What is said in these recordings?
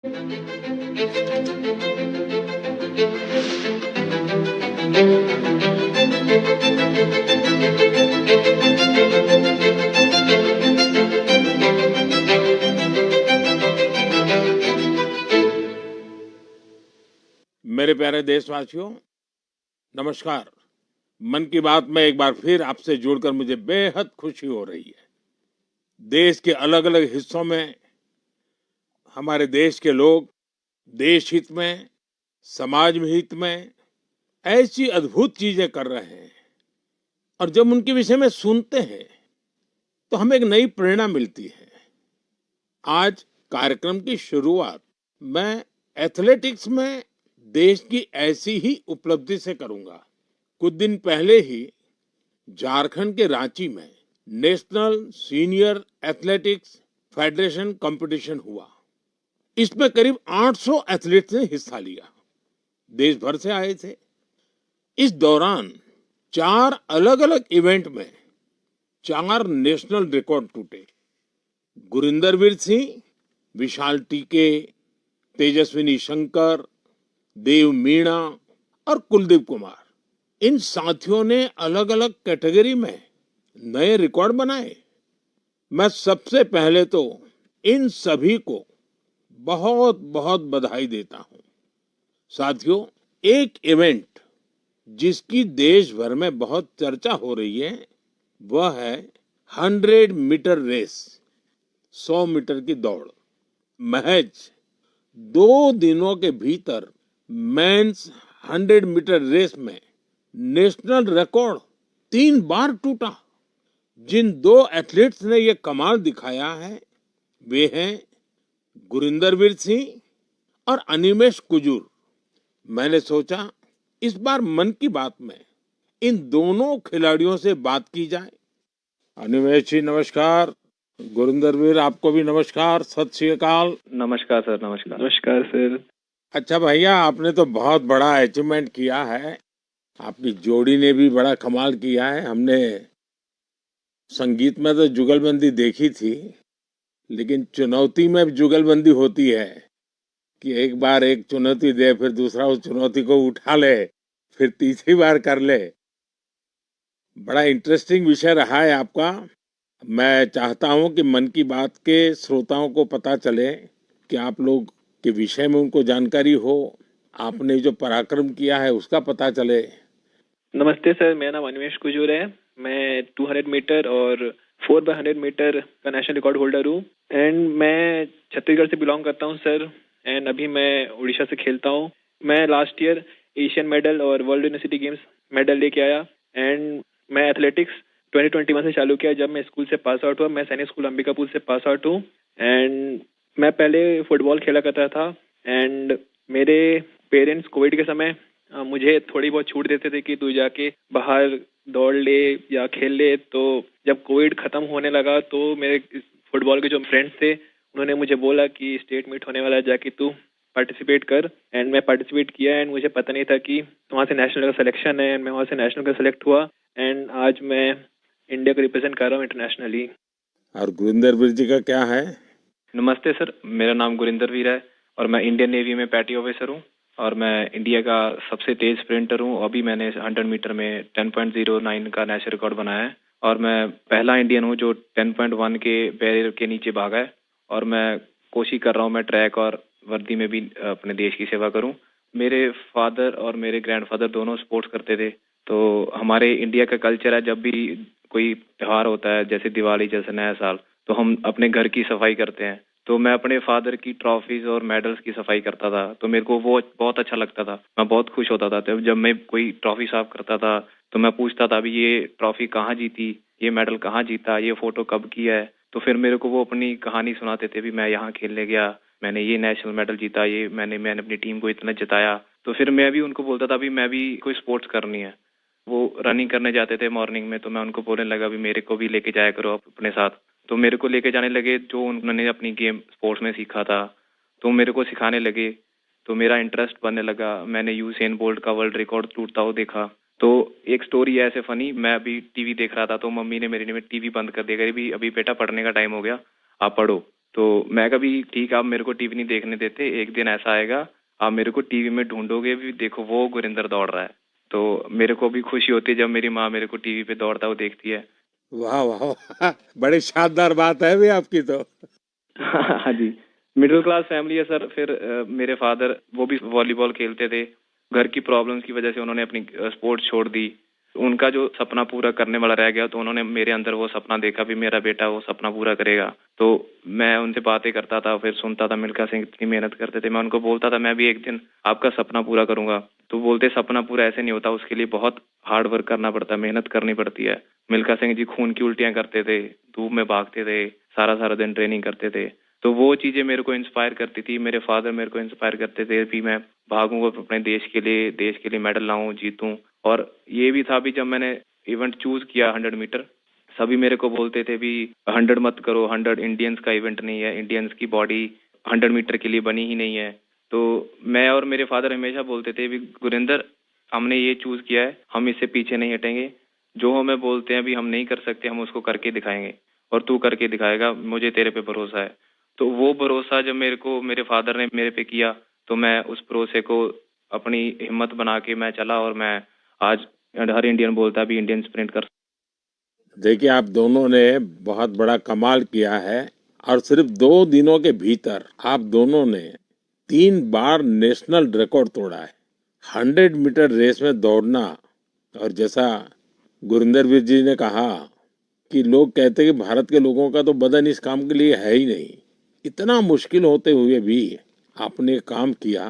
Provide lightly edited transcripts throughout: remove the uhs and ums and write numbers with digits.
मेरे प्यारे देशवासियों, नमस्कार। मन की बात में एक बार फिर आपसे जुड़कर मुझे बेहद खुशी हो रही है। देश के अलग-अलग हिस्सों में हमारे देश के लोग देश हित में, समाज में हित में ऐसी अद्भुत चीजें कर रहे हैं और जब उनके विषय में सुनते हैं तो हमें एक नई प्रेरणा मिलती है। आज कार्यक्रम की शुरुआत मैं एथलेटिक्स में देश की ऐसी ही उपलब्धि से करूंगा। कुछ दिन पहले ही झारखंड के रांची में national senior athletics federation competition हुआ। इसमें करीब 800 एथलीट्स ने हिस्सा लिया। देश भर से आए थे। इस दौरान 4 अलग-अलग इवेंट में 4 नेशनल रिकॉर्ड टूटे। गुरिंदरवीर सिंह, विशाल टीके, तेजस्विनी शंकर, देव मीणा और कुलदीप कुमार, इन साथियों ने अलग-अलग कैटेगरी में नए रिकॉर्ड बनाए। मैं सबसे पहले तो इन सभी को बहुत बहुत बधाई देता हूं। साथियों, एक इवेंट जिसकी देश भर में बहुत चर्चा हो रही है वह है 100 मीटर रेस, 100 मीटर की दौड़। महज 2 दिनों के भीतर मेंस 100 मीटर रेस में नेशनल रिकॉर्ड 3 बार टूटा। जिन 2 एथलीट्स ने ये कमाल दिखाया है वे हैं गुरिंदरवीर सिंह और अनिमेष कुजूर। मैंने सोचा इस बार मन की बात में इन दोनों खिलाड़ियों से बात की जाए। अनिमेष जी नमस्कार, गुरिंदरवीर आपको भी नमस्कार, सत श्री अकाल। नमस्कार सर। नमस्कार सर। अच्छा भैया, आपने तो बहुत बड़ा अचीवमेंट किया है। आपकी जोड़ी ने भी बड़ा कमाल किया है। हमने संगीत में तो जुगलबंदी देखी थी, लेकिन चुनौती में भी जुगलबंदी होती है कि एक बार एक चुनौती दे, फिर दूसरा उस चुनौती को उठा ले, फिर तीसरी बार कर ले। बड़ा इंटरेस्टिंग विषय रहा है आपका। मैं चाहता हूं कि मन की बात के श्रोताओं को पता चले कि आप लोग के विषय में उनको जानकारी हो, आपने जो पराक्रम किया है उसका पता चले। नमस्ते सर, मेरा नाम अनिमेष कुजूर है। मैं 200 मीटर और 4x100 मीटर का नेशनल रिकॉर्ड होल्डर हूँ एंड मैं छत्तीसगढ़ से बिलोंग करता हूँ सर। एंड अभी मैं उड़ीसा से खेलता हूँ। मैं लास्ट ईयर एशियन मेडल और वर्ल्ड यूनिवर्सिटी गेम्स मेडल लेके आया एंड मैं एथलेटिक्स 2021 से चालू किया। जब मैं स्कूल से पास आउट हुआ, मैं सैनिक स्कूल अंबिकापुर से पास आउट हूँ एंड मैं पहले फुटबॉल खेला करता था एंड मेरे पेरेंट्स कोविड के समय मुझे थोड़ी बहुत छूट देते थे कि तू जाके बाहर दौड़ ले या खेल ले। तो जब कोविड खत्म होने लगा तो मेरे फुटबॉल के जो फ्रेंड्स थे उन्होंने मुझे बोला कि स्टेट मीट होने वाला है, जाके तू पार्टिसिपेट कर। एंड मैं पार्टिसिपेट किया एंड मुझे पता नहीं था कि वहाँ से नेशनल का सिलेक्शन है एंड मैं वहाँ से नेशनल का सिलेक्ट हुआ एंड आज मैं इंडिया को रिप्रेजेंट कर रहा हूँ इंटरनेशनली। और गुरिंदरवीर जी का क्या है? नमस्ते सर, मेरा नाम गुरिंदरवीर है और मैं इंडियन नेवी में पैटी ऑफिसर हूँ और मैं इंडिया का सबसे तेज स्प्रिंटर हूँ। अभी मैंने 100 मीटर में 10.09 का नेशनल रिकॉर्ड बनाया है और मैं पहला इंडियन हूँ जो 10.1 के बैरियर के नीचे भागा है और मैं कोशिश कर रहा हूँ मैं ट्रैक और वर्दी में भी अपने देश की सेवा करूँ। मेरे फादर और मेरे ग्रैंडफादर दोनों स्पोर्ट्स करते थे, तो हमारे इंडिया का कल्चर है जब भी कोई त्योहार होता है जैसे दिवाली जैसे नया साल, तो हम अपने घर की सफाई करते हैं। तो मैं अपने फादर की ट्रॉफीज और मेडल्स की सफाई करता था, तो मेरे को वो बहुत अच्छा लगता था। मैं बहुत खुश होता था जब मैं कोई ट्रॉफी साफ करता था तो मैं पूछता था अभी ये ट्रॉफी कहाँ जीती, ये मेडल कहाँ जीता, ये फोटो कब किया है। तो फिर मेरे को वो अपनी कहानी सुनाते थे भी मैं यहाँ खेलने गया, मैंने ये नेशनल मेडल जीता, ये मैंने अपनी टीम को इतना जिताया। तो फिर मैं भी उनको बोलता था भी मैं भी कोई स्पोर्ट्स करनी है। वो रनिंग करने जाते थे मॉर्निंग में, तो मैं उनको बोलने लगा भी मेरे को भी लेके जाया करो आप अपने साथ। तो मेरे को लेके जाने लगे, जो उन्होंने अपनी गेम स्पोर्ट्स में सीखा था तो मेरे को सिखाने लगे, तो मेरा इंटरेस्ट बनने लगा। मैंने यूसेन बोल्ट का वर्ल्ड रिकॉर्ड टूटता हुआ देखा। तो एक स्टोरी है ऐसे फनी, मैं अभी टीवी देख रहा था तो मम्मी ने मेरी ने टीवी बंद कर दिया, कही भी अभी बेटा पढ़ने का टाइम हो गया, आप पढ़ो। तो मैं कभी ठीक आप मेरे को टीवी नहीं देखने देते, एक दिन ऐसा आएगा आप मेरे को टीवी में ढूंढोगे भी, देखो वो गुरिंदर दौड़ रहा है। तो मेरे को भी खुशी होती है जब मेरी माँ मेरे को टीवी पे दौड़ता हुआ देखती है। वाह वाह वाह, बड़ी शानदार बात है भी आपकी तो। हाँ जी, मिडिल क्लास फैमिली है सर। फिर मेरे फादर वो भी वॉलीबॉल खेलते थे, घर की प्रॉब्लम्स की वजह से उन्होंने अपनी स्पोर्ट्स छोड़ दी। उनका जो सपना पूरा करने वाला रह गया, तो उन्होंने मेरे अंदर वो सपना देखा भी मेरा बेटा वो सपना पूरा करेगा। तो मैं उनसे बातें करता था, फिर सुनता था मिल्खा सिंह इतनी मेहनत करते थे, मैं उनको बोलता था मैं भी एक दिन आपका सपना पूरा करूंगा। तो बोलते सपना पूरा ऐसे नहीं होता, उसके लिए बहुत हार्ड वर्क करना पड़ता है, मेहनत करनी पड़ती है। मिल्खा सिंह जी खून की उल्टियां करते थे, धूप में भागते थे, सारा सारा दिन ट्रेनिंग करते थे। तो वो चीजें मेरे को इंस्पायर करती थी। मेरे फादर मेरे को इंस्पायर करते थे भी मैं भागूंगा अपने देश के लिए मेडल लाऊं, जीतूं। और ये भी था भी जब मैंने इवेंट चूज किया 100 मीटर, सभी मेरे को बोलते थे भी 100 मत करो, 100 इंडियंस का इवेंट नहीं है, इंडियंस की बॉडी 100 मीटर के लिए बनी ही नहीं है। तो मैं और मेरे फादर हमेशा बोलते थे भी गुरिंदर हमने ये चूज किया है, हम इससे पीछे नहीं हटेंगे। जो हमें बोलते हैं भी हम नहीं कर सकते, हम उसको करके दिखाएंगे और तू करके दिखाएगा, मुझे तेरे पे भरोसा है। तो वो भरोसा जब मेरे को मेरे फादर ने मेरे पे किया, तो मैं उस भरोसे को अपनी हिम्मत बना के मैं चला और मैं आज हर इंडियन बोलता भी इंडियन स्प्रिंट कर। देखिए आप दोनों ने बहुत बड़ा कमाल किया है और सिर्फ 2 दिनों के भीतर आप दोनों ने 3 बार नेशनल रिकॉर्ड तोड़ा है। 100 मीटर रेस में दौड़ना, और जैसा गुरिंदर वीर जी ने कहा कि लोग कहते हैं कि भारत के लोगों का तो बदन इस काम के लिए है ही नहीं, इतना मुश्किल होते हुए भी आपने काम किया।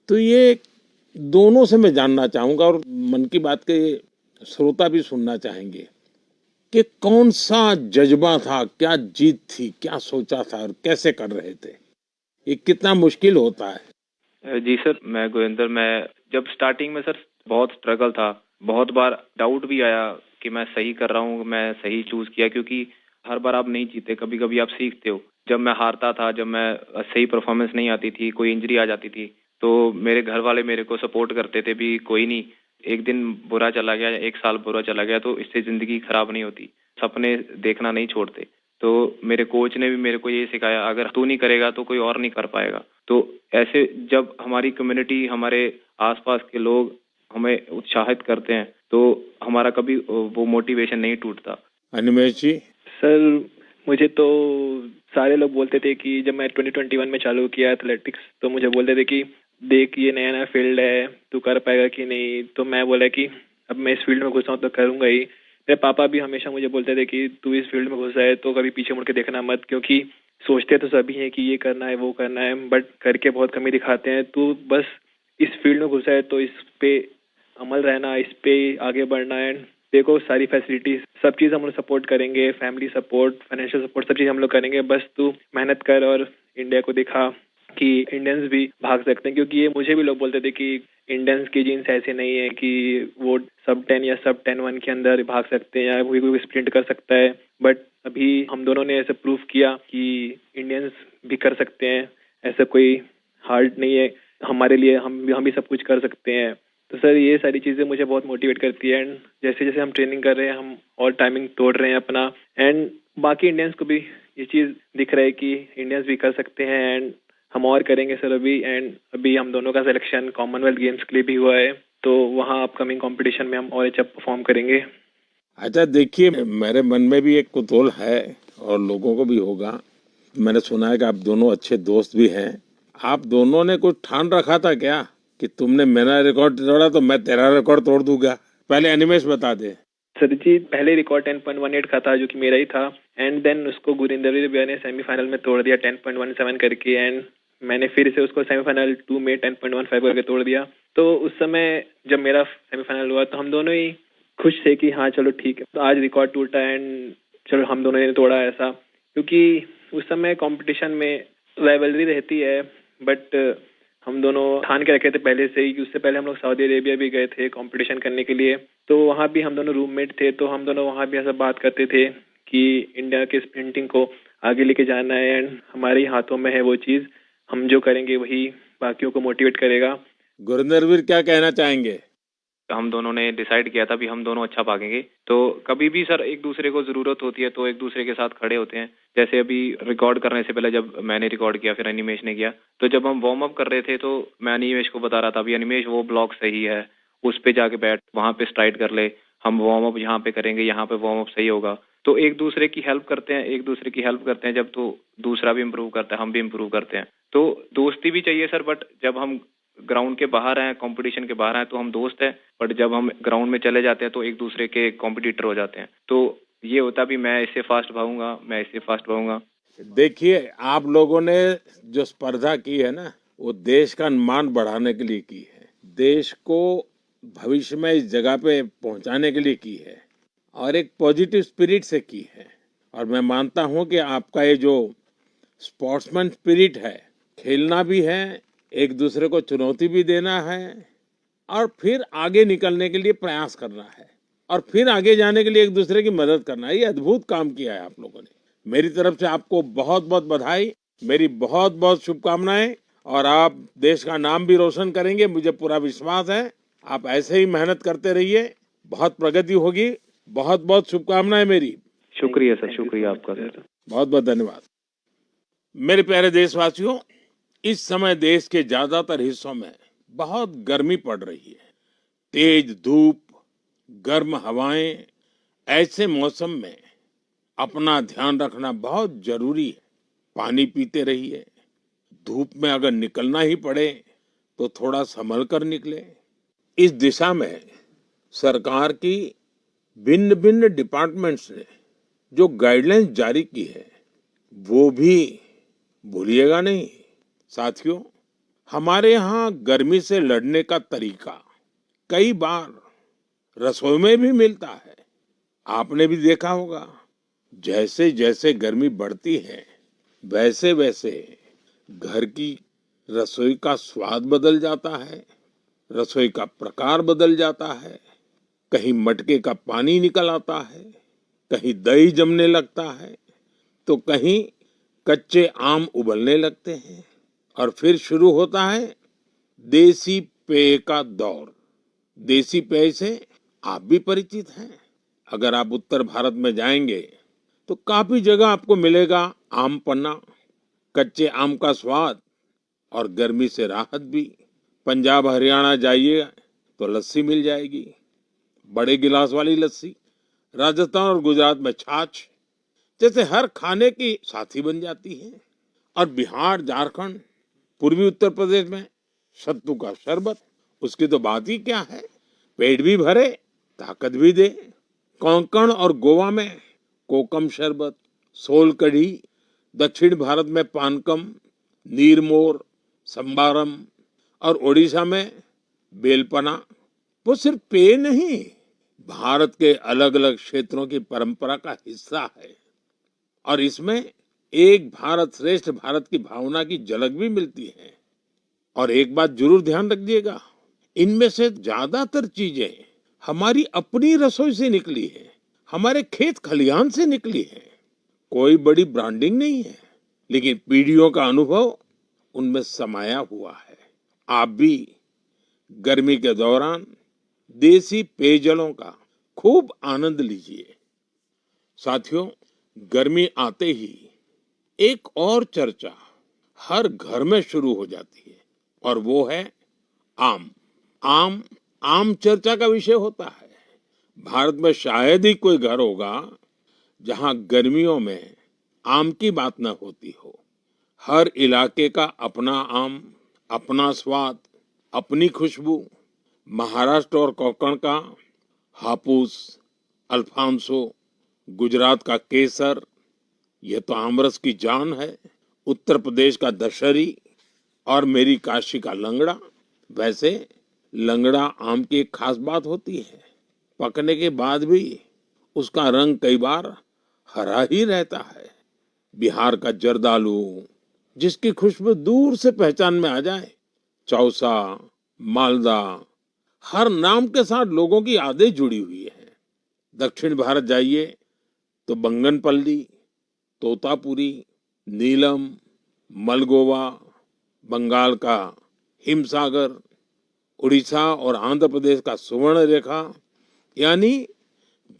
तो ये दोनों से मैं जानना चाहूंगा और मन की बात के श्रोता भी सुनना चाहेंगे कि कौन सा जज्बा था, क्या जीत थी, क्या सोचा था और कैसे कर रहे थे, ये कितना मुश्किल होता है। जी सर, मैं गुरिंदर, मैं जब स्टार्टिंग में सर बहुत स्ट्रगल था, बहुत बार डाउट भी आया कि मैं सही कर रहा हूँ, मैं सही चूज किया, क्योंकि हर बार आप नहीं जीते, कभी कभी आप सीखते हो। जब मैं हारता था, जब मैं सही परफॉर्मेंस नहीं आती थी, कोई इंजरी आ जाती थी, तो मेरे घर वाले मेरे को सपोर्ट करते थे भी कोई नहीं, एक दिन बुरा चला गया, एक साल बुरा चला गया तो इससे जिंदगी खराब नहीं होती, सपने देखना नहीं छोड़ते। तो मेरे कोच ने भी मेरे को ये सिखाया, अगर तू नहीं करेगा तो कोई और नहीं कर पाएगा। तो ऐसे जब हमारी कम्युनिटी, हमारे आसपास के लोग हमें उत्साहित करते हैं, तो हमारा कभी वो मोटिवेशन नहीं टूटता। अनिमेश जी। सर मुझे तो सारे लोग बोलते थे कि जब मैं 2021 में चालू किया एथलेटिक्स, तो मुझे बोलते थे कि देख ये नया नया फील्ड है, तू कर पाएगा कि नहीं। तो मैं बोला कि अब मैं इस फील्ड में घुसा हूँ तो करूंगा ही। मेरे पापा भी हमेशा मुझे बोलते थे कि तू इस फील्ड में घुसा है तो कभी पीछे मुड़ के देखना मत, क्योंकि सोचते तो सभी हैं कि ये करना है वो करना है, बट करके बहुत कमी दिखाते हैं। तू बस इस फील्ड में घुसा है तो इस पे अमल रहना, इस पे आगे बढ़ना है। देखो सारी फैसिलिटीज सब चीज हम लोग सपोर्ट करेंगे, फैमिली सपोर्ट, फाइनेंशियल सपोर्ट, सब चीज हम लोग करेंगे, बस तू मेहनत कर और इंडिया को दिखा कि इंडियंस भी भाग सकते हैं। क्योंकि ये मुझे भी लोग बोलते थे कि इंडियंस की जीन्स ऐसे नहीं है कि वो सब 10 या सब 10-1 के अंदर भाग सकते हैं या कोई स्प्रिंट कर सकता है। बट अभी हम दोनों ने ऐसे प्रूव किया कि इंडियंस भी कर सकते हैं, ऐसा कोई हार्ड नहीं है हमारे लिए, हम भी सब कुछ कर सकते हैं। तो सर ये सारी चीज़ें मुझे बहुत मोटिवेट करती है। एंड जैसे जैसे हम ट्रेनिंग कर रहे हैं, हम और टाइमिंग तोड़ रहे हैं अपना, एंड बाकी इंडियंस को भी ये चीज़ दिख रहा है कि इंडियंस भी कर सकते हैं, एंड हम और करेंगे सर अभी। एंड अभी हम दोनों का सिलेक्शन कॉमनवेल्थ गेम्स के लिए भी हुआ है, तो वहाँ अपकमिंग कंपटीशन में हम और अच्छा परफॉर्म करेंगे। अच्छा देखिए, मेरे मन में भी एक कुतूहल है और लोगों को भी होगा। मैंने सुना है कि आप दोनों अच्छे दोस्त भी हैं। आप दोनों ने कुछ ठान रखा था क्या कि तुमने मेरा रिकॉर्ड तोड़ा तो मैं तेरा रिकॉर्ड तोड़ दूंगा? पहले अनिमेश बता दे। सर जी पहले रिकॉर्ड 10.18 का था जो कि मेरा ही था, एंड देन उसको गुरिंदर भैया ने सेमीफाइनल में तोड़ दिया 10.17 करके, एंड मैंने फिर से उसको सेमीफाइनल 2 में 10.15 करके तोड़ दिया। तो उस समय जब मेरा सेमीफाइनल हुआ तो हम दोनों ही खुश थे कि हाँ चलो ठीक है, तो आज रिकॉर्ड टूटा एंड चलो हम दोनों ने तोड़ा ऐसा। क्योंकि उस समय कंपटीशन में राइवलरी रहती है, बट हम दोनों ठान के रखे थे पहले से ही कि उससे पहले हम लोग सऊदी अरेबिया भी गए थे कंपटीशन करने के लिए। तो वहाँ भी हम दोनों रूममेट थे, तो हम दोनों वहाँ भी ऐसा बात करते थे कि इंडिया के स्प्रिंटिंग को आगे लेके जाना है, एंड हमारे ही हाथों में है वो चीज़, हम जो करेंगे वही बाकियों को मोटिवेट करेगा। गुरिंदर वीर क्या कहना चाहेंगे? हम दोनों ने डिसाइड किया था भी हम दोनों अच्छा भागेंगे। तो कभी भी सर एक दूसरे को जरूरत होती है तो एक दूसरे के साथ खड़े होते हैं। जैसे अभी रिकॉर्ड करने से पहले जब मैंने रिकॉर्ड किया फिर अनिमेश ने किया, तो जब हम वार्म अप कर रहे थे तो मैं अनिमेश को बता रहा था भी अनिमेश वो ब्लॉक सही है, उस पे जाके बैठ, वहां पे स्ट्राइड कर ले, हम वार्म अप यहाँ पे करेंगे, यहाँ पे वार्म अप सही होगा। तो एक दूसरे की हेल्प करते हैं, एक दूसरे की हेल्प करते हैं जब, तो दूसरा भी इम्प्रूव करता है, हम भी इम्प्रूव करते हैं। तो दोस्ती भी चाहिए सर, बट जब हम ग्राउंड के बाहर हैं, कंपटीशन के बाहर हैं तो हम दोस्त हैं, बट जब हम ग्राउंड में चले जाते हैं तो एक दूसरे के कॉम्पिटिटर हो जाते हैं। तो ये होता भी मैं इससे फास्ट भागूंगा, मैं इससे फास्ट भागूंगा। देखिए, आप लोगों ने जो स्पर्धा की है ना, वो देश का मान बढ़ाने के लिए की है, देश को भविष्य में इस जगह पे पहुंचाने के लिए की है और एक पॉजिटिव स्पिरिट से की है। और मैं मानता हूं कि आपका ये जो स्पोर्ट्समैन स्पिरिट है, खेलना भी है, एक दूसरे को चुनौती भी देना है और फिर आगे निकलने के लिए प्रयास करना है और फिर आगे जाने के लिए एक दूसरे की मदद करना है, ये अद्भुत काम किया है आप लोगों ने। मेरी तरफ से आपको बहुत बहुत बधाई, मेरी बहुत बहुत शुभकामनाएं और आप देश का नाम भी रोशन करेंगे, मुझे पूरा विश्वास है। आप ऐसे ही मेहनत करते रहिए, बहुत प्रगति होगी। बहुत बहुत शुभकामनाएं मेरी। शुक्रिया सर, शुक्रिया आपका सर। बहुत बहुत धन्यवाद। मेरे प्यारे देशवासियों, इस समय देश के ज्यादातर हिस्सों में बहुत गर्मी पड़ रही है, तेज धूप, गर्म हवाएं। ऐसे मौसम में अपना ध्यान रखना बहुत जरूरी है। पानी पीते रहिए, धूप में अगर निकलना ही पड़े तो थोड़ा संभल कर निकले। इस दिशा में सरकार की भिन्न भिन्न डिपार्टमेंट्स ने जो गाइडलाइंस जारी की है वो भी भूलिएगा नहीं। साथियों, हमारे यहाँ गर्मी से लड़ने का तरीका कई बार रसोई में भी मिलता है। आपने भी देखा होगा, जैसे जैसे गर्मी बढ़ती है वैसे वैसे घर की रसोई का स्वाद बदल जाता है, रसोई का प्रकार बदल जाता है। कहीं मटके का पानी निकल आता है, कहीं दही जमने लगता है, तो कहीं कच्चे आम उबलने लगते हैं और फिर शुरू होता है देसी पेय का दौर। देसी पेय से आप भी परिचित हैं। अगर आप उत्तर भारत में जाएंगे तो काफी जगह आपको मिलेगा आम पन्ना, कच्चे आम का स्वाद और गर्मी से राहत भी। पंजाब हरियाणा जाइए तो लस्सी मिल जाएगी, बड़े गिलास वाली लस्सी। राजस्थान और गुजरात में छाछ जैसे हर खाने की साथी बन जाती है। और बिहार, झारखंड, पूर्वी उत्तर प्रदेश में सत्तू का शरबत, उसकी तो बात ही क्या है, पेट भी भरे, ताकत भी दे। कोंकण और गोवा में कोकम शरबत, सोल कढ़ी, दक्षिण भारत में पानकम, नीरमोर, संबारम और ओडिशा में बेलपना। वो सिर्फ पेय नहीं, भारत के अलग अलग क्षेत्रों की परंपरा का हिस्सा है और इसमें एक भारत श्रेष्ठ भारत की भावना की झलक भी मिलती है। और एक बात जरूर ध्यान रखिएगा, इनमें से ज्यादातर चीजें हमारी अपनी रसोई से निकली है, हमारे खेत खलिहान से निकली है। कोई बड़ी ब्रांडिंग नहीं है, लेकिन पीढ़ियों का अनुभव उनमें समाया हुआ है। आप भी गर्मी के दौरान देसी पेयजलों का खूब आनंद लीजिए। साथियों, गर्मी आते ही एक और चर्चा हर घर में शुरू हो जाती है और वो है आम। आम आम चर्चा का विषय होता है। भारत में शायद ही कोई घर होगा जहां गर्मियों में आम की बात न होती हो। हर इलाके का अपना आम, अपना स्वाद, अपनी खुशबू। महाराष्ट्र और कोंकण का हापुस, अल्फांसो, गुजरात का केसर, यह तो आमरस की जान है। उत्तर प्रदेश का दशहरी और मेरी काशी का लंगड़ा। वैसे लंगड़ा आम की एक खास बात होती है, पकने के बाद भी उसका रंग कई बार हरा ही रहता है। बिहार का जर्दालू, जिसकी खुशबू दूर से पहचान में आ जाए। चौसा, मालदा, हर नाम के साथ लोगों की यादें जुड़ी हुई है। दक्षिण भारत जाइए तो बंगनपल्ली, तोतापुरी, नीलम, मलगोवा, बंगाल का हिमसागर, उड़ीसा और आंध्र प्रदेश का सुवर्ण रेखा यानी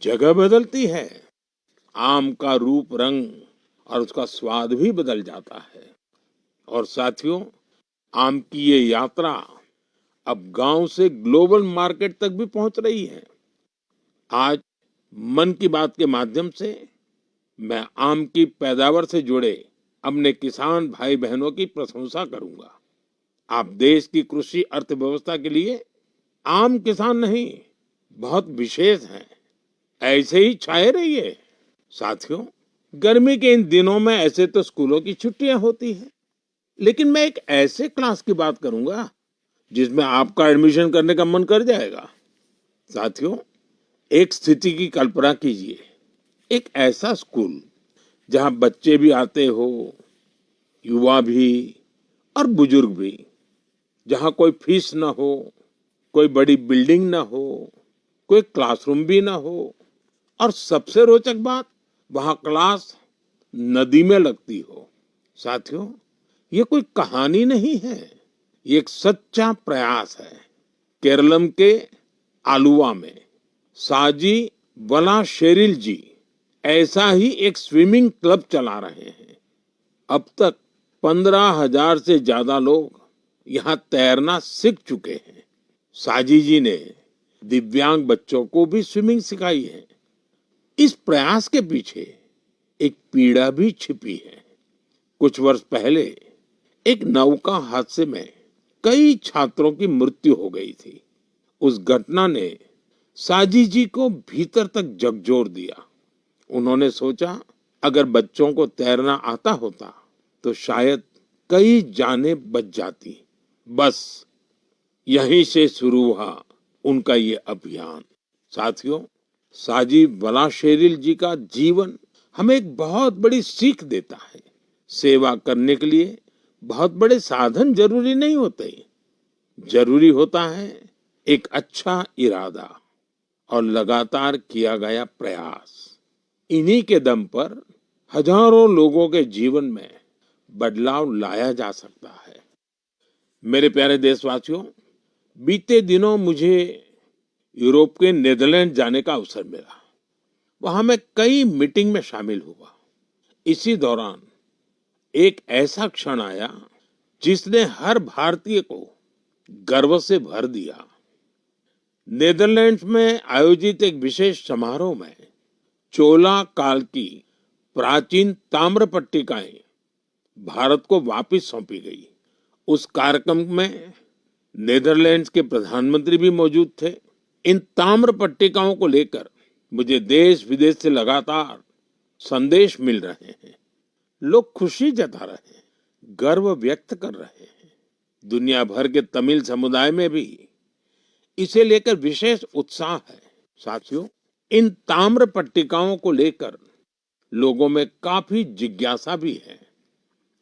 जगह बदलती है, आम का रूप रंग और उसका स्वाद भी बदल जाता है। और साथियों, आम की ये यात्रा अब गांव से ग्लोबल मार्केट तक भी पहुंच रही है। आज मन की बात के माध्यम से मैं आम की पैदावार से जुड़े अपने किसान भाई बहनों की प्रशंसा करूंगा। आप देश की कृषि अर्थव्यवस्था के लिए आम किसान नहीं, बहुत विशेष हैं। ऐसे ही छाए रहिए। साथियों, गर्मी के इन दिनों में ऐसे तो स्कूलों की छुट्टियां होती हैं, लेकिन मैं एक ऐसे क्लास की बात करूंगा जिसमें आपका एडमिशन करने का मन कर जाएगा। साथियों, एक स्थिति की कल्पना कीजिए, एक ऐसा स्कूल जहां बच्चे भी आते हो, युवा भी और बुजुर्ग भी, जहां कोई फीस ना हो, कोई बड़ी बिल्डिंग ना हो, कोई क्लासरूम भी ना हो, और सबसे रोचक बात, वहां क्लास नदी में लगती हो। साथियों, ये कोई कहानी नहीं है, ये एक सच्चा प्रयास है। केरलम के आलुवा में साजी वलाशेरिल जी ऐसा ही एक स्विमिंग क्लब चला रहे हैं। अब तक 15,000 से ज्यादा लोग यहाँ तैरना सीख चुके हैं। साजी जी ने दिव्यांग बच्चों को भी स्विमिंग सिखाई है। इस प्रयास के पीछे एक पीड़ा भी छिपी है। कुछ वर्ष पहले एक नौका हादसे में कई छात्रों की मृत्यु हो गई थी। उस घटना ने साजी जी को भीतर तक झकझोर दिया। उन्होंने सोचा, अगर बच्चों को तैरना आता होता तो शायद कई जानें बच जाती। बस यहीं से शुरू हुआ उनका ये अभियान। साथियों, साजी वलाशेरिल जी का जीवन हमें एक बहुत बड़ी सीख देता है। सेवा करने के लिए बहुत बड़े साधन जरूरी नहीं होते, जरूरी होता है एक अच्छा इरादा और लगातार किया गया प्रयास। इन्हीं के दम पर हजारों लोगों के जीवन में बदलाव लाया जा सकता है। मेरे प्यारे देशवासियों, बीते दिनों मुझे यूरोप के नीदरलैंड जाने का अवसर मिला। वहां मैं कई मीटिंग में शामिल हुआ। इसी दौरान एक ऐसा क्षण आया जिसने हर भारतीय को गर्व से भर दिया। नीदरलैंड्स में आयोजित एक विशेष समारोह में चोला काल की प्राचीन ताम्र पट्टिकाएं भारत को वापस सौंपी गई। उस कार्यक्रम में नीदरलैंड्स के प्रधानमंत्री भी मौजूद थे। इन ताम्र पट्टिकाओं को लेकर मुझे देश विदेश से लगातार संदेश मिल रहे हैं। लोग खुशी जता रहे हैं, गर्व व्यक्त कर रहे हैं। दुनिया भर के तमिल समुदाय में भी इसे लेकर विशेष उत्साह है। साथियों, इन ताम्र पट्टिकाओं को लेकर लोगों में काफी जिज्ञासा भी है।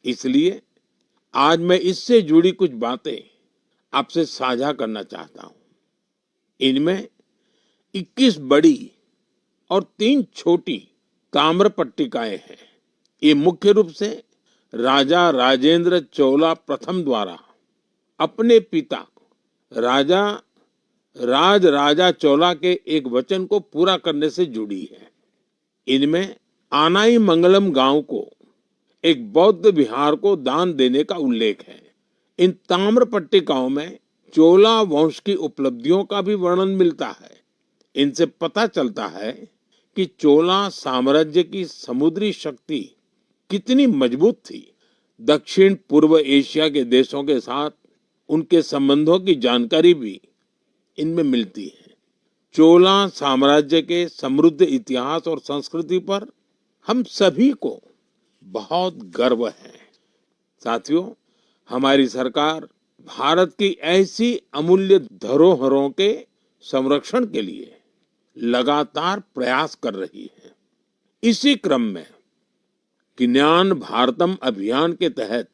इसलिए आज मैं इससे जुड़ी कुछ बातें आपसे साझा करना चाहता हूं। इनमें 21 बड़ी और 3 छोटी ताम्र पट्टिकाएं हैं। ये मुख्य रूप से राजा राजेंद्र चोला प्रथम द्वारा अपने पिता राजा राजा चोला के एक वचन को पूरा करने से जुड़ी है। इनमें आनाई मंगलम गांव को एक बौद्ध विहार को दान देने का उल्लेख है। इन ताम्र पट्टिकाओं में चोला वंश की उपलब्धियों का भी वर्णन मिलता है। इनसे पता चलता है कि चोला साम्राज्य की समुद्री शक्ति कितनी मजबूत थी। दक्षिण पूर्व एशिया के देशों के साथ उनके संबंधों की जानकारी भी इनमें मिलती है। चोला साम्राज्य के समृद्ध इतिहास और संस्कृति पर हम सभी को बहुत गर्व है। साथियों, हमारी सरकार भारत की ऐसी अमूल्य धरोहरों के संरक्षण के लिए लगातार प्रयास कर रही है। इसी क्रम में ज्ञान भारतम अभियान के तहत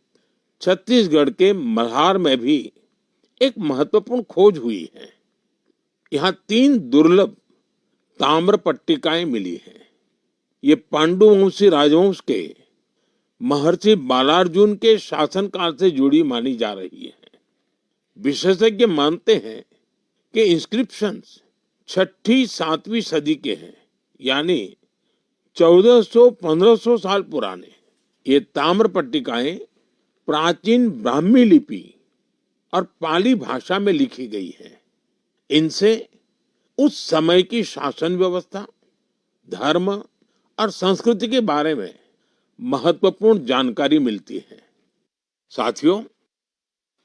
छत्तीसगढ़ के मल्हार में भी एक महत्वपूर्ण खोज हुई है। यहाँ 3 दुर्लभ ताम्र पट्टिकाएं मिली हैं। ये पांडुवंशी राजवंश के महर्षि बालार्जुन के शासनकाल से जुड़ी मानी जा रही है। विशेषज्ञ मानते हैं कि इंस्क्रिप्शंस 6ठी-7वीं सदी के हैं, यानी 1400-1500 साल पुराने। ये ताम्र पट्टिकाएं प्राचीन ब्राह्मी लिपि और पाली भाषा में लिखी गई है। इनसे उस समय की शासन व्यवस्था, धर्म और संस्कृति के बारे में महत्वपूर्ण जानकारी मिलती है। साथियों,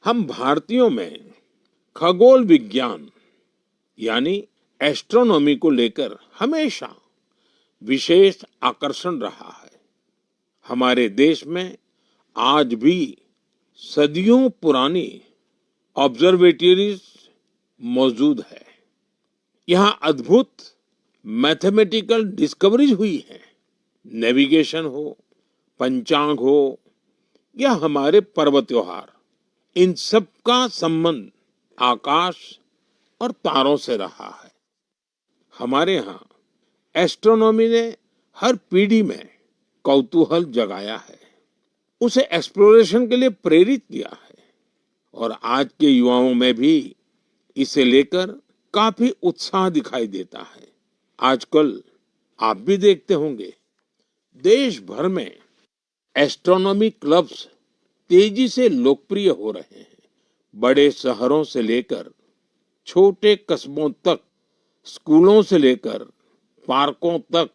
हम भारतीयों में खगोल विज्ञान यानी एस्ट्रोनॉमी को लेकर हमेशा विशेष आकर्षण रहा है। हमारे देश में आज भी सदियों पुरानी ऑब्जर्वेटरीज मौजूद है। यहाँ अद्भुत मैथमेटिकल डिस्कवरीज हुई है। नेविगेशन हो, पंचांग हो या हमारे पर्व त्योहार, इन सब का संबंध आकाश और तारों से रहा है। हमारे यहाँ एस्ट्रोनॉमी ने हर पीढ़ी में कौतूहल जगाया है, उसे एक्सप्लोरेशन के लिए प्रेरित किया है और आज के युवाओं में भी इसे लेकर काफी उत्साह दिखाई देता है। आजकल आप भी देखते होंगे, देश भर में एस्ट्रोनॉमी क्लब्स तेजी से लोकप्रिय हो रहे हैं। बड़े शहरों से लेकर छोटे कस्बों तक, स्कूलों से लेकर पार्कों तक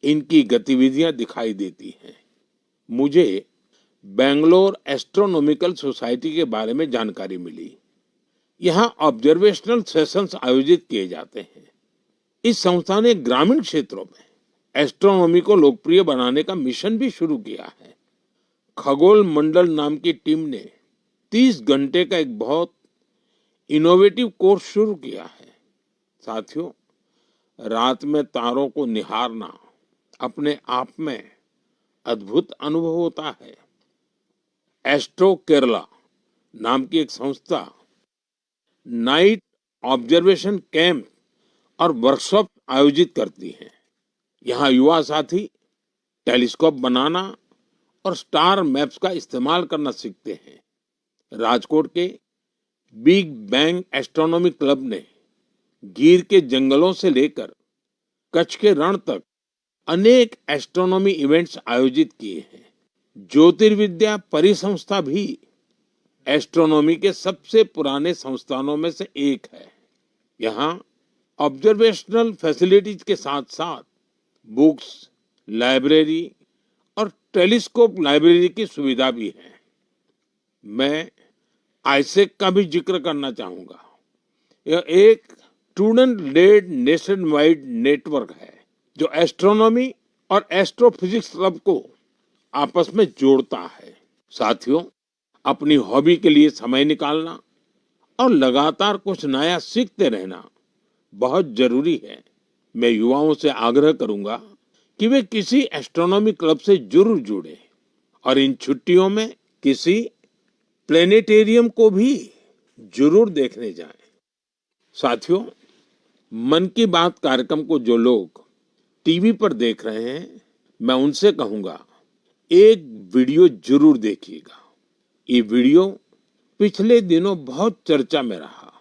इनकी गतिविधियां दिखाई देती हैं। मुझे बेंगलोर एस्ट्रोनॉमिकल सोसाइटी के बारे में जानकारी मिली। यहाँ ऑब्जर्वेशनल सेशंस आयोजित किए जाते हैं। इस संस्था ने ग्रामीण क्षेत्रों में एस्ट्रोनॉमी को लोकप्रिय बनाने का मिशन भी शुरू किया है। खगोल मंडल नाम की टीम ने 30 घंटे का एक बहुत इनोवेटिव कोर्स शुरू किया है। साथियों, रात में तारों को निहारना अपने आप में अद्भुत अनुभव होता है। एस्ट्रो केरला नाम की एक संस्था नाइट ऑब्जर्वेशन कैंप और वर्कशॉप आयोजित करती है। यहाँ युवा साथी टेलीस्कोप बनाना और स्टार मैप्स का इस्तेमाल करना सीखते हैं। राजकोट के बिग बैंग एस्ट्रोनॉमी क्लब ने गिर के जंगलों से लेकर कच्छ के रण तक अनेक एस्ट्रोनॉमी इवेंट्स आयोजित किए हैं। ज्योतिर्विद्या परिसंस्था भी एस्ट्रोनॉमी के सबसे पुराने संस्थानों में से एक है। यहाँ ऑब्जर्वेशनल फैसिलिटीज के साथ साथ बुक्स, लाइब्रेरी और टेलीस्कोप लाइब्रेरी की सुविधा भी है। मैं आईसेक का भी जिक्र करना चाहूंगा। यह एक student led nationwide network है जो एस्ट्रोनॉमी और एस्ट्रोफिजिक्स क्लब को आपस में जोड़ता है। साथियों, अपनी हॉबी के लिए समय निकालना और लगातार कुछ नया सीखते रहना बहुत जरूरी है। मैं युवाओं से आग्रह करूंगा कि वे किसी एस्ट्रोनॉमी क्लब से जरूर जुड़े और इन छुट्टियों में किसी प्लेनेटेरियम को भी जरूर देखने जाएं। साथियों, मन की बात कार्यक्रम को जो लोग टीवी पर देख रहे हैं, मैं उनसे कहूंगा एक वीडियो जरूर देखिएगा। ये वीडियो पिछले दिनों बहुत चर्चा में रहा।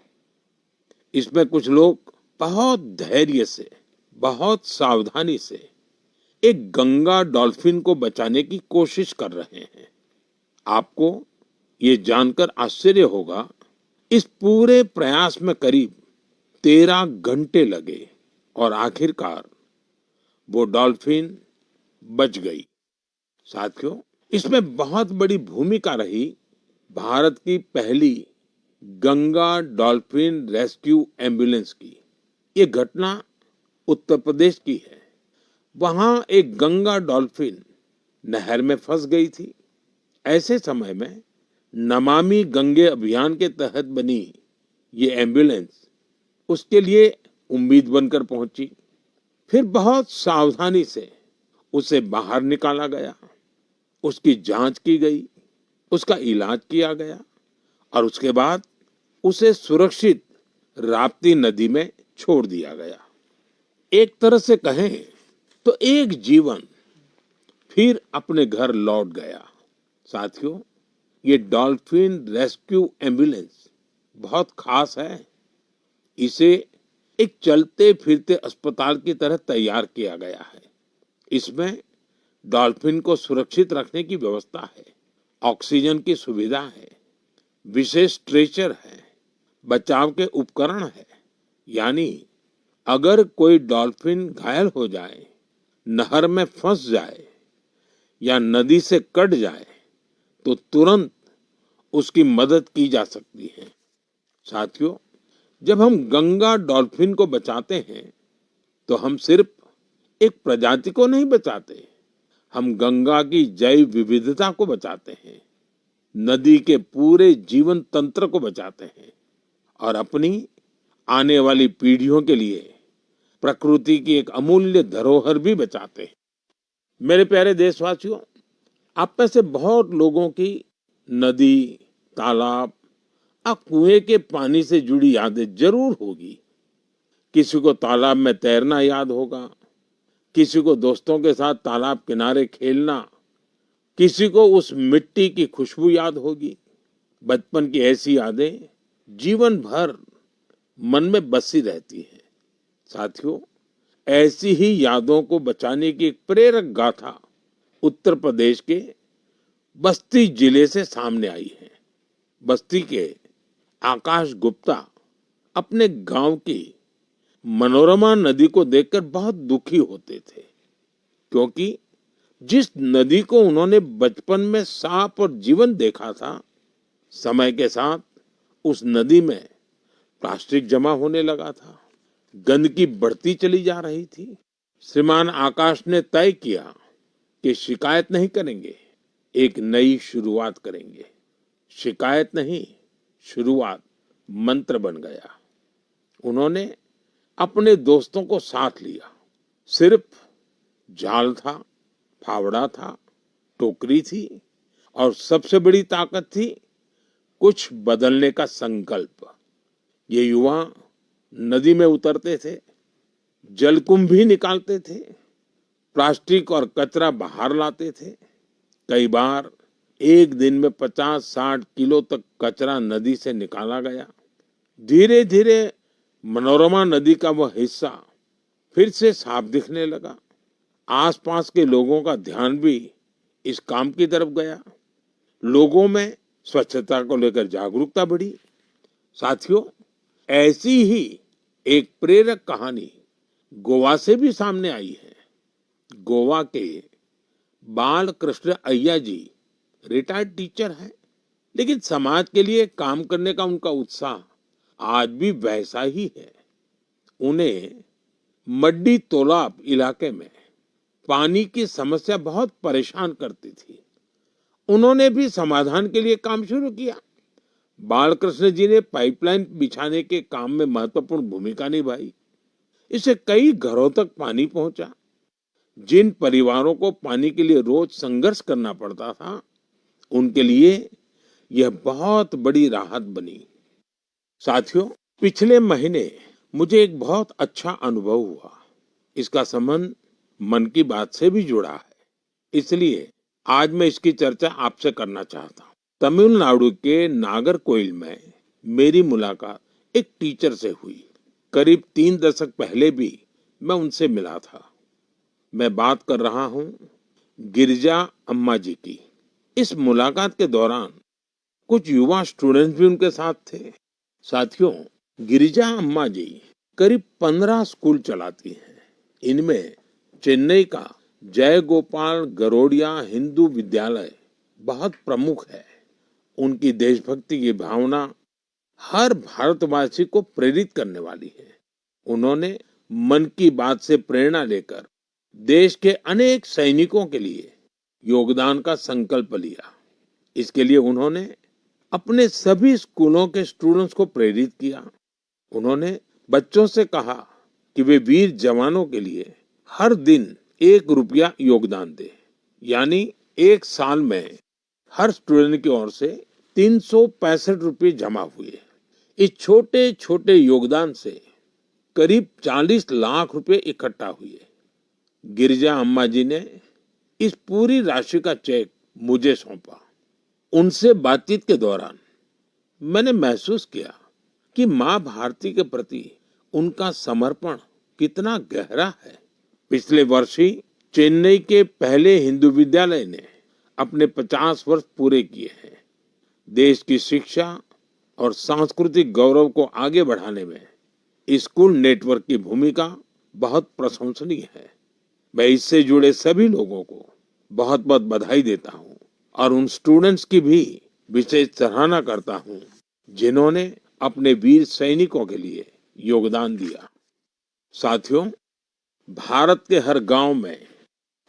इसमें कुछ लोग बहुत धैर्य से, बहुत सावधानी से एक गंगा डॉल्फिन को बचाने की कोशिश कर रहे हैं। आपको ये जानकर आश्चर्य होगा, इस पूरे प्रयास में करीब 13 घंटे लगे और आखिरकार वो डॉल्फिन बच गई। साथियों, इसमें बहुत बड़ी भूमिका रही भारत की पहली गंगा डॉल्फिन रेस्क्यू एम्बुलेंस की। ये घटना उत्तर प्रदेश की है। वहां एक गंगा डॉल्फिन नहर में फंस गई थी। ऐसे समय में नमामि गंगे अभियान के तहत बनी ये एम्बुलेंस उसके लिए उम्मीद बनकर पहुंची। फिर बहुत सावधानी से उसे बाहर निकाला गया, उसकी जांच की गई, उसका इलाज किया गया और उसके बाद उसे सुरक्षित राप्ती नदी में छोड़ दिया गया। एक तरह से कहें तो एक जीवन फिर अपने घर लौट गया। साथियों, ये डॉल्फिन रेस्क्यू एम्बुलेंस बहुत खास है। इसे एक चलते फिरते अस्पताल की तरह तैयार किया गया है। इसमें डॉल्फिन को सुरक्षित रखने की व्यवस्था है, ऑक्सीजन की सुविधा है, विशेष स्ट्रेचर है, बचाव के उपकरण है। यानी अगर कोई डॉल्फिन घायल हो जाए, नहर में फंस जाए या नदी से कट जाए तो तुरंत उसकी मदद की जा सकती है। साथियों, जब हम गंगा डॉल्फिन को बचाते हैं तो हम सिर्फ एक प्रजाति को नहीं बचाते, हम गंगा की जैव विविधता को बचाते हैं, नदी के पूरे जीवन तंत्र को बचाते हैं और अपनी आने वाली पीढ़ियों के लिए प्रकृति की एक अमूल्य धरोहर भी बचाते हैं। मेरे प्यारे देशवासियों, आप में से बहुत लोगों की नदी, तालाब और कुएं के पानी से जुड़ी यादें जरूर होगी। किसी को तालाब में तैरना याद होगा, किसी को दोस्तों के साथ तालाब किनारे खेलना, किसी को उस मिट्टी की खुशबू याद होगी। बचपन की ऐसी यादें जीवन भर मन में बसी रहती हैं। साथियों, ऐसी ही यादों को बचाने की एक प्रेरक गाथा उत्तर प्रदेश के बस्ती जिले से सामने आई है। बस्ती के आकाश गुप्ता अपने गांव की मनोरमा नदी को देखकर बहुत दुखी होते थे, क्योंकि जिस नदी को उन्होंने बचपन में साफ और जीवन देखा था, समय के साथ उस नदी में प्लास्टिक जमा होने लगा था, गंदगी बढ़ती चली जा रही थी। श्रीमान आकाश ने तय किया कि शिकायत नहीं करेंगे, एक नई शुरुआत करेंगे। शिकायत नहीं, शुरुआत मंत्र बन गया। उन्होंने अपने दोस्तों को साथ लिया। सिर्फ जाल था, फावड़ा था, टोकरी थी और सबसे बड़ी ताकत थी कुछ बदलने का संकल्प। ये युवा नदी में उतरते थे, जलकुंभ भी निकालते थे, प्लास्टिक और कचरा बाहर लाते थे। कई बार एक दिन में 50-60 किलो तक कचरा नदी से निकाला गया। धीरे धीरे मनोरमा नदी का वह हिस्सा फिर से साफ दिखने लगा। आसपास के लोगों का ध्यान भी इस काम की तरफ गया। लोगों में स्वच्छता को लेकर जागरूकता बढ़ी। साथियों, ऐसी ही एक प्रेरक कहानी गोवा से भी सामने आई है। गोवा के बाल कृष्ण अय्या जी रिटायर्ड टीचर हैं, लेकिन समाज के लिए काम करने का उनका उत्साह आज भी वैसा ही है। उन्हें मड्डी तोलाब इलाके में पानी की समस्या बहुत परेशान करती थी। उन्होंने भी समाधान के लिए काम शुरू किया। बालकृष्ण जी ने पाइपलाइन बिछाने के काम में महत्वपूर्ण भूमिका निभाई। इससे कई घरों तक पानी पहुंचा। जिन परिवारों को पानी के लिए रोज संघर्ष करना पड़ता था, उनके लिए यह बहुत बड़ी राहत बनी। साथियों, पिछले महीने मुझे एक बहुत अच्छा अनुभव हुआ। इसका संबंध मन की बात से भी जुड़ा है, इसलिए आज मैं इसकी चर्चा आपसे करना चाहता हूँ। तमिलनाडु के नागरकोइल में मेरी मुलाकात एक टीचर से हुई। करीब 3 दशक पहले भी मैं उनसे मिला था। मैं बात कर रहा हूँ गिरिजा अम्मा जी की। इस मुलाकात के दौरान कुछ युवा स्टूडेंट्स भी उनके साथ थे। साथियों, गिरिजा अम्मा जी करीब 15 स्कूल चलाती हैं। इनमें चेन्नई का जय गोपाल गरोडिया हिंदू विद्यालय बहुत प्रमुख है। उनकी देशभक्ति की भावना हर भारतवासी को प्रेरित करने वाली है। उन्होंने मन की बात से प्रेरणा लेकर देश के अनेक सैनिकों के लिए योगदान का संकल्प लिया। इसके लिए उन्होंने अपने सभी स्कूलों के स्टूडेंट्स को प्रेरित किया। उन्होंने बच्चों से कहा कि वे वीर जवानों के लिए हर दिन 1 रुपया योगदान दें। यानी एक साल में हर स्टूडेंट की ओर से 365 रुपये जमा हुए। इस छोटे छोटे योगदान से करीब 40 लाख रुपए इकट्ठा हुए। गिरिजा अम्मा जी ने इस पूरी राशि का चेक मुझे सौंपा। उनसे बातचीत के दौरान मैंने महसूस किया कि माँ भारती के प्रति उनका समर्पण कितना गहरा है। पिछले वर्ष ही चेन्नई के पहले हिंदू विद्यालय ने अपने 50 वर्ष पूरे किए हैं। देश की शिक्षा और सांस्कृतिक गौरव को आगे बढ़ाने में स्कूल नेटवर्क की भूमिका बहुत प्रशंसनीय है। मैं इससे जुड़े सभी लोगों को बहुत बहुत बधाई देता हूँ और उन स्टूडेंट्स की भी विशेष सराहना करता हूँ जिन्होंने अपने वीर सैनिकों के लिए योगदान दिया। साथियों, भारत के हर गांव में,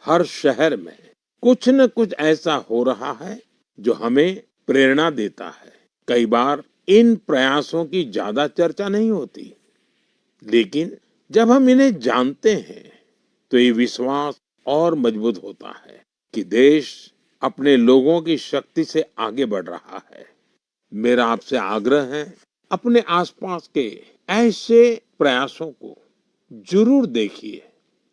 हर शहर में कुछ न कुछ ऐसा हो रहा है जो हमें प्रेरणा देता है। कई बार इन प्रयासों की ज्यादा चर्चा नहीं होती, लेकिन जब हम इन्हें जानते हैं तो ये विश्वास और मजबूत होता है कि देश अपने लोगों की शक्ति से आगे बढ़ रहा है। मेरा आपसे आग्रह है, अपने आसपास के ऐसे प्रयासों को जरूर देखिए।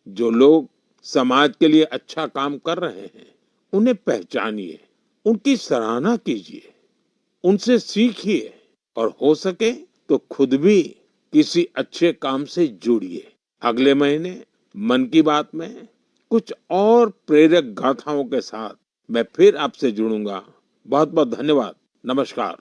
जो लोग समाज के लिए अच्छा काम कर रहे हैं, उन्हें पहचानिए, उनकी सराहना कीजिए, उनसे सीखिए और हो सके तो खुद भी किसी अच्छे काम से जुड़िए। अगले महीने मन की बात में कुछ और प्रेरक गाथाओं के साथ मैं फिर आपसे जुड़ूंगा। बहुत बहुत धन्यवाद। नमस्कार।